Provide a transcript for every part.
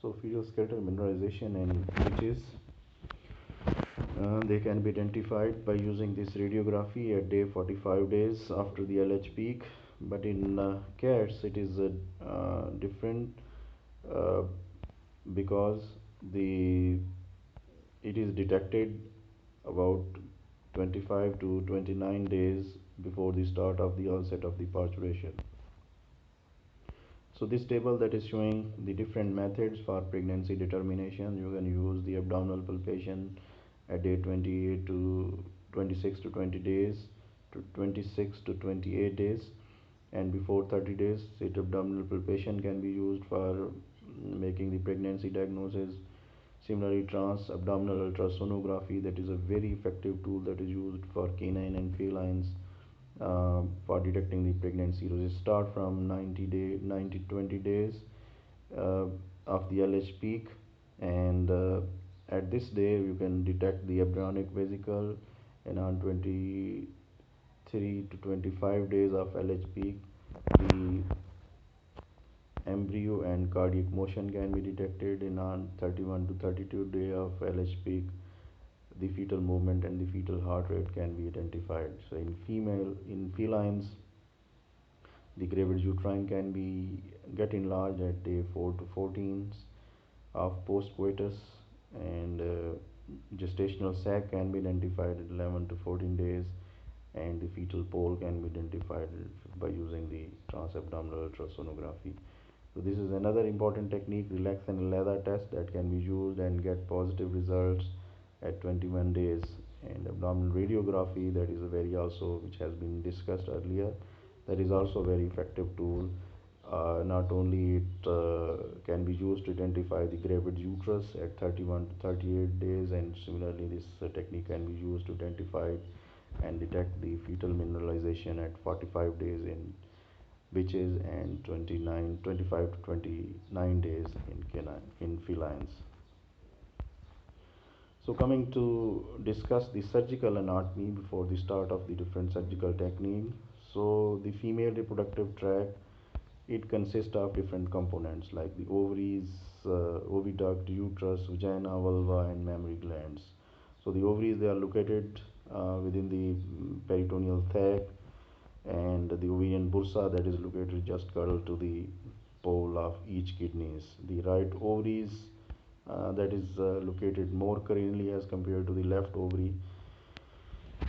So fetal skeletal mineralization in witches, they can be identified by using this radiography at day 45 days after the LH peak. But in cats, it is different uh, because the it is detected about 25 to 29 days before the start of the onset of the parturition. So this table that is showing the different methods for pregnancy determination. You can use the abdominal palpation at day 28 to 26 to 20 days to 26 to 28 days, and before 30 days sit abdominal palpation can be used for making the pregnancy diagnosis. Similarly, trans abdominal ultrasonography, that is a very effective tool that is used for canine and felines for detecting the pregnancy. So they start from 90 20 days uh, of the LH peak, and at this day you can detect the embryonic vesicle, and on 23 to 25 days of LH peak, the embryo and cardiac motion can be detected. In on 31 to 32 day of LH peak, the fetal movement and the fetal heart rate can be identified. So in felines, the gravid uterine can be get enlarged at day 4 to 14 of postcoitus, and gestational sac can be identified at 11 to 14 days, and the fetal pole can be identified by using the transabdominal ultrasonography. So this is another important technique, relax and leather test, that can be used and get positive results at 21 days. And abdominal radiography, that is a very also which has been discussed earlier, that is also a very effective tool. Not only it can be used to identify the gravid uterus at 31 to 38 days, and similarly this technique can be used to identify and detect the fetal mineralization at 45 days in bitches and 25 to 29 days in canine in felines. So coming to discuss the surgical anatomy before the start of the different surgical technique. So the female reproductive tract, it consists of different components like the ovaries, oviduct, uterus, vagina, vulva, and mammary glands. So the ovaries, they are located within the peritoneal sac, and the ovarian bursa, that is located just curled to the pole of each kidneys. The right ovaries, that is located more carinally as compared to the left ovary,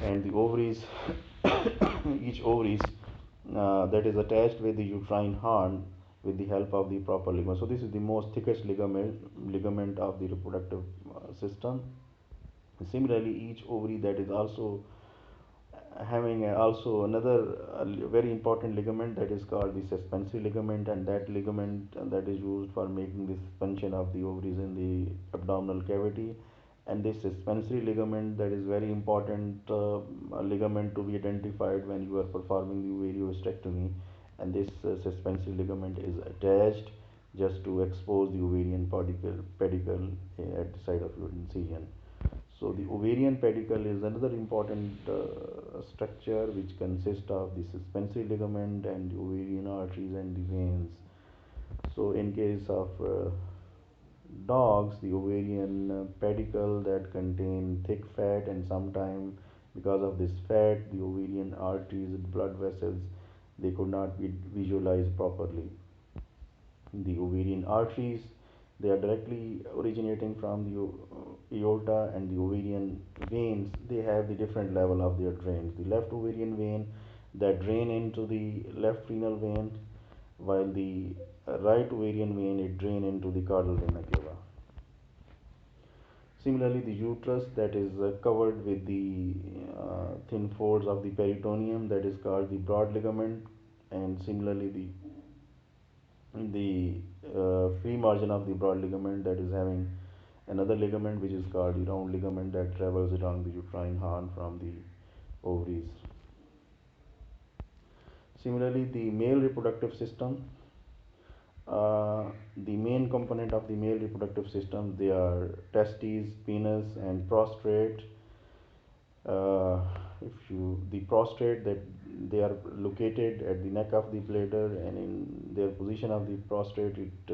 and the ovaries, each ovaries that is attached with the uterine horn with the help of the proper ligament. So this is the most thickest ligament of the reproductive system. Similarly, each ovary that is also having also another very important ligament that is called the suspensory ligament, and that ligament that is used for making the suspension of the ovaries in the abdominal cavity. And this suspensory ligament, that is very important ligament to be identified when you are performing the ovariostectomy, and this suspensory ligament is attached just to expose the ovarian pedicle at the side of your incision. So the ovarian pedicle is another important structure which consists of the suspensory ligament and the ovarian arteries and the veins. So in case of dogs, the ovarian pedicle that contain thick fat, and sometimes because of this fat, the ovarian arteries, blood vessels, they could not be visualized properly. The ovarian arteries, they are directly originating from the aorta, and the ovarian veins, they have the different level of their drains. The left ovarian vein that drain into the left renal vein, while the right ovarian vein, it drain into the caudal vena cava. Similarly, the uterus, that is covered with the thin folds of the peritoneum, that is called the broad ligament. And similarly, the free margin of the broad ligament, that is having another ligament which is called the round ligament, that travels along the uterine horn from the ovaries. Similarly, the male reproductive system, the main component of the male reproductive system, they are testes, penis, and prostate. uh, if you the prostate, that they are located at the neck of the bladder, and in their position of the prostate, it